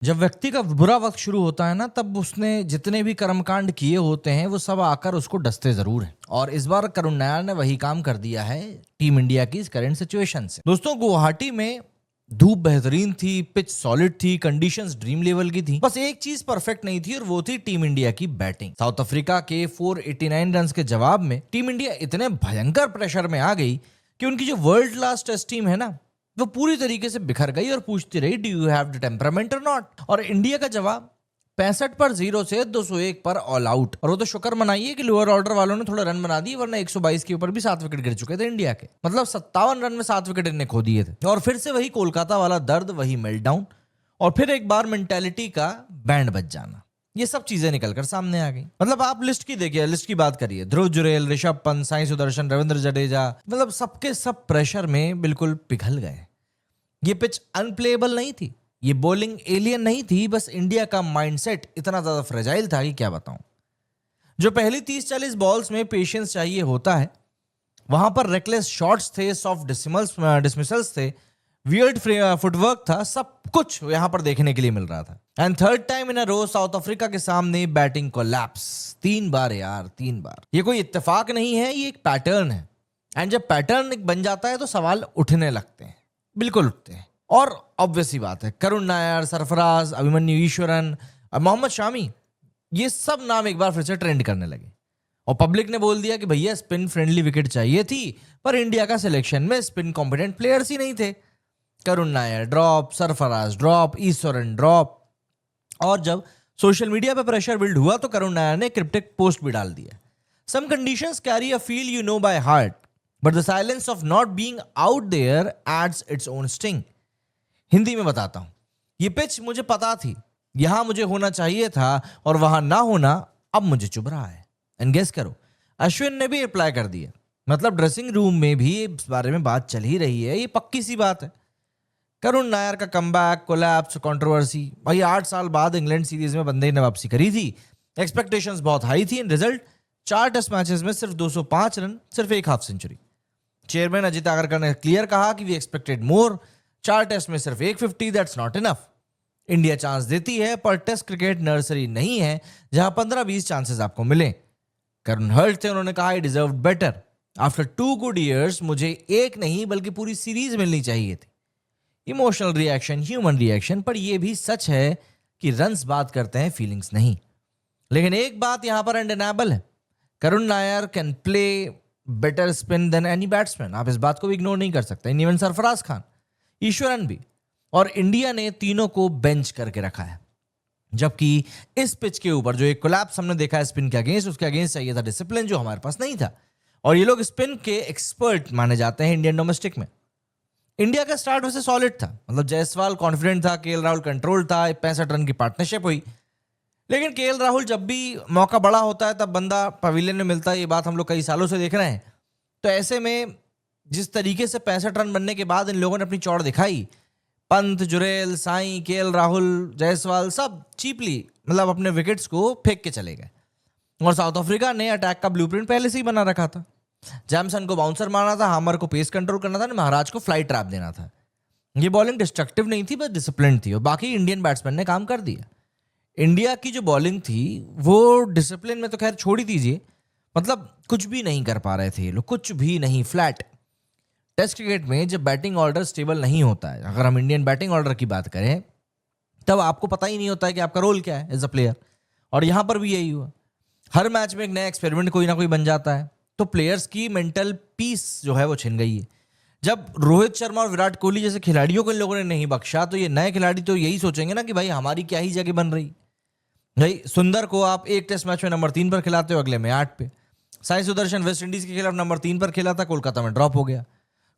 जब व्यक्ति का बुरा वक्त शुरू होता है ना, तब उसने जितने भी कर्मकांड किए होते हैं वो सब आकर उसको डसते जरूर हैं। और इस बार करुण नायर ने वही काम कर दिया है टीम इंडिया की इस करंट सिचुएशन से। दोस्तों, गुवाहाटी में धूप बेहतरीन थी, पिच सॉलिड थी, कंडीशंस ड्रीम लेवल की थी। बस एक चीज परफेक्ट नहीं थी और वो थी टीम इंडिया की बैटिंग। साउथ अफ्रीका के 489 रन के जवाब में टीम इंडिया इतने भयंकर प्रेशर में आ गई कि उनकी जो वर्ल्ड क्लास टेस्ट टीम है ना, वो पूरी तरीके से बिखर गई और पूछती रही, do you have the temperament और नॉट। और इंडिया का जवाब 65 पर 0 से 201 पर ऑल आउट। और वो तो शुक्र मनाइए कि लोअर ऑर्डर वालों ने थोड़ा रन बना दिए, वरना 122 के ऊपर भी 7 विकेट गिर चुके थे इंडिया के। मतलब 57 रन में 7 विकेट इन्हें खो दिए थे। और फिर से वही कोलकाता वाला दर्द, वही मेल्टडाउन, और फिर एक बार मेंटेलिटी का बैंड बज जाना। ये सब चीजें निकलकर सामने आ गई। मतलब आप लिस्ट की देखिए, लिस्ट की बात करिए, ध्रुव जुरेल, ऋषभ पंत, साई सुदर्शन, रविंद्र जडेजा, मतलब सबके सब प्रेशर में बिल्कुल पिघल गए। ये पिच अनप्लेएबल नहीं थी, ये बॉलिंग एलियन नहीं थी, बस इंडिया का माइंडसेट इतना ज्यादा फ्रेजाइल था कि क्या बताऊं। जो पहली 30-40 बॉल्स में पेशेंस चाहिए होता है, वहां पर रेकलेस शॉट्स थे, सॉफ्ट डिसमिसल्स थे, वियर्ड फुटवर्क था, सब कुछ यहां पर देखने के लिए मिल रहा था। And third time in a row South Africa के सामने बैटिंग कोलैप्स। 3 बार यार, 3 बार। ये कोई इत्तेफाक नहीं है, ये एक पैटर्न है। एंड जब पैटर्न बन जाता है तो सवाल उठने लगते हैं, बिल्कुल उठते हैं। और ऑब्वियस ही बात है, करुण नायर, सरफराज, अभिमन्यु ईश्वरन, मोहम्मद शामी, ये सब नाम एक बार फिर से ट्रेंड करने लगे। और पब्लिक ने बोल दिया कि भैया स्पिन फ्रेंडली विकेट चाहिए थी, पर इंडिया का सिलेक्शन में स्पिन कॉम्पिटेंट प्लेयर्स ही नहीं थे। Karun Nair drop, Sarfaraz drop, Easwaran drop. और जब सोशल मीडिया पर प्रेशर बिल्ड हुआ तो करुण नायर ने क्रिप्टिक पोस्ट भी डाल दिया। Some conditions carry a feel you know by heart, but the silence of not being out there adds its own sting. Hindi में बताता हूं, ये पिच मुझे पता थी, यहां मुझे होना चाहिए था, और वहां ना होना अब मुझे चुभ रहा है। एंड गेस करो, अश्विन ने भी रिप्लाई कर दिया। मतलब ड्रेसिंग रूम में भी इस बारे में बात चल ही रही है, ये पक्की सी बात है। करुण नायर का कमबैक, कोलैप्स, कंट्रोवर्सी। भाई 8 साल बाद इंग्लैंड सीरीज में बंदे ने वापसी करी थी, एक्सपेक्टेशंस बहुत हाई थी। इन रिजल्ट 4 टेस्ट मैचेस में सिर्फ 205 रन, सिर्फ 1 half century. Chairman Ajit Agarkar ने क्लियर कहा कि वी एक्सपेक्टेड मोर। 4 टेस्ट में सिर्फ 150, that's not enough. India chance देती है, पर टेस्ट क्रिकेट नर्सरी नहीं है जहां 15-20 चांसेस आपको मिले। करुण हर्ट थे, उन्होंने कहा I deserve better. After 2 good years मुझे एक नहीं बल्कि पूरी सीरीज मिलनी चाहिए थी। इमोशनल रिएक्शन, ह्यूमन रिएक्शन, पर यह भी सच है कि रन्स बात करते हैं, फीलिंग्स नहीं। लेकिन एक बात यहां पर अनडिनाबल है, Karun Nair can play better spin than any batsman. आप इस बात को भी इग्नोर नहीं कर सकते। इवन सरफराज खान, ईश्वरन भी। और इंडिया ने तीनों को बेंच करके रखा है, जबकि इस पिच के ऊपर जो एक कोलैप्स हमने देखा है स्पिन के अगेंस्ट, उसके अगेंस्ट चाहिए था डिसिप्लिन, जो हमारे पास नहीं था। और ये लोग स्पिन के एक्सपर्ट माने जाते हैं इंडियन डोमेस्टिक में। इंडिया का स्टार्ट वैसे सॉलिड था, मतलब जायसवाल कॉन्फिडेंट था, केएल राहुल कंट्रोल था, 65 रन की पार्टनरशिप हुई। लेकिन केएल राहुल जब भी मौका बड़ा होता है तब बंदा पवेलियन में मिलता है, ये बात हम लोग कई सालों से देख रहे हैं। तो ऐसे में जिस तरीके से 65 रन बनने के बाद इन लोगों ने अपनी चौड़ दिखाई, पंत, जुरेल, साई, केएल राहुल, जायसवाल सब चीपली मतलब अपने विकेट्स को फेंक के चले गए। और साउथ अफ्रीका ने अटैक का ब्लूप्रिंट पहले से ही बना रखा था। जैमसन को बाउंसर मारना था, हामर को पेस कंट्रोल करना था, महाराज को फ्लाई ट्रैप देना था। ये बॉलिंग डिस्ट्रक्टिव नहीं थी, बस डिसिप्लिन थी। और बाकी इंडियन बैट्समैन ने काम कर दिया। इंडिया की जो बॉलिंग थी वो डिसिप्लिन में तो खैर छोड़ ही दीजिए, मतलब कुछ भी नहीं कर पा रहे थे ये लोग, कुछ भी नहीं, फ्लैट। टेस्ट क्रिकेट में जब बैटिंग ऑर्डर स्टेबल नहीं होता है, अगर हम इंडियन बैटिंग ऑर्डर की बात करें, तब आपको पता ही नहीं होता है कि आपका रोल क्या है एज अ प्लेयर। और यहां पर भी यही हुआ, हर मैच में एक नया एक्सपेरिमेंट कोई ना कोई बन जाता है, तो प्लेयर्स की मेंटल पीस जो है वो छिन गई है। जब रोहित शर्मा और विराट कोहली जैसे खिलाड़ियों को इन लोगों ने नहीं बख्शा, तो ये नए खिलाड़ी तो यही सोचेंगे ना कि भाई हमारी क्या ही जगह बन रही। भाई सुंदर को आप एक टेस्ट मैच में नंबर 3 पर खिलाते हो, अगले में 8 पे। साई सुदर्शन वेस्ट इंडीज के खिलाफ नंबर 3 पर खेला था, कोलकाता में ड्रॉप हो गया।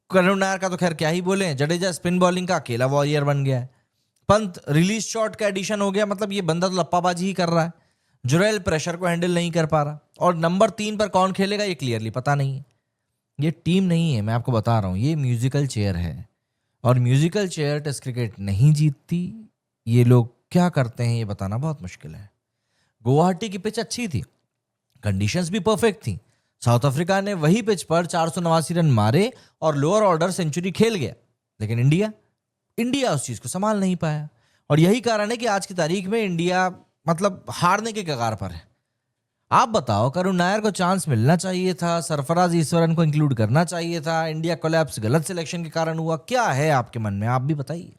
करुण नायर का तो खैर क्या ही बोले, जडेजा स्पिन बॉलिंग का अकेला वॉरियर बन गया है। पंत रिलीज शॉट का एडिशन हो गया, मतलब ये बंदा तो लप्पाबाजी ही कर रहा है। जुरेल प्रेशर को हैंडल नहीं कर पा रहा, और नंबर 3 पर कौन खेलेगा ये क्लियरली पता नहीं है। ये टीम नहीं है, मैं आपको बता रहा हूं, ये म्यूजिकल चेयर है, और म्यूजिकल चेयर टेस्ट क्रिकेट नहीं जीतती। ये लोग क्या करते हैं ये बताना बहुत मुश्किल है। गुवाहाटी की पिच अच्छी थी, कंडीशंस भी परफेक्ट थी। साउथ अफ्रीका ने वही पिच पर 489 रन मारे और लोअर ऑर्डर सेंचुरी खेल गया। लेकिन इंडिया उस चीज को संभाल नहीं पाया। और यही कारण है कि आज की तारीख में इंडिया मतलब हारने के कगार पर है। आप बताओ, करुण नायर को चांस मिलना चाहिए था, सरफराज ईश्वरन को इंक्लूड करना चाहिए था, इंडिया कोलैप्स गलत सिलेक्शन के कारण हुआ, क्या है आपके मन में, आप भी बताइए।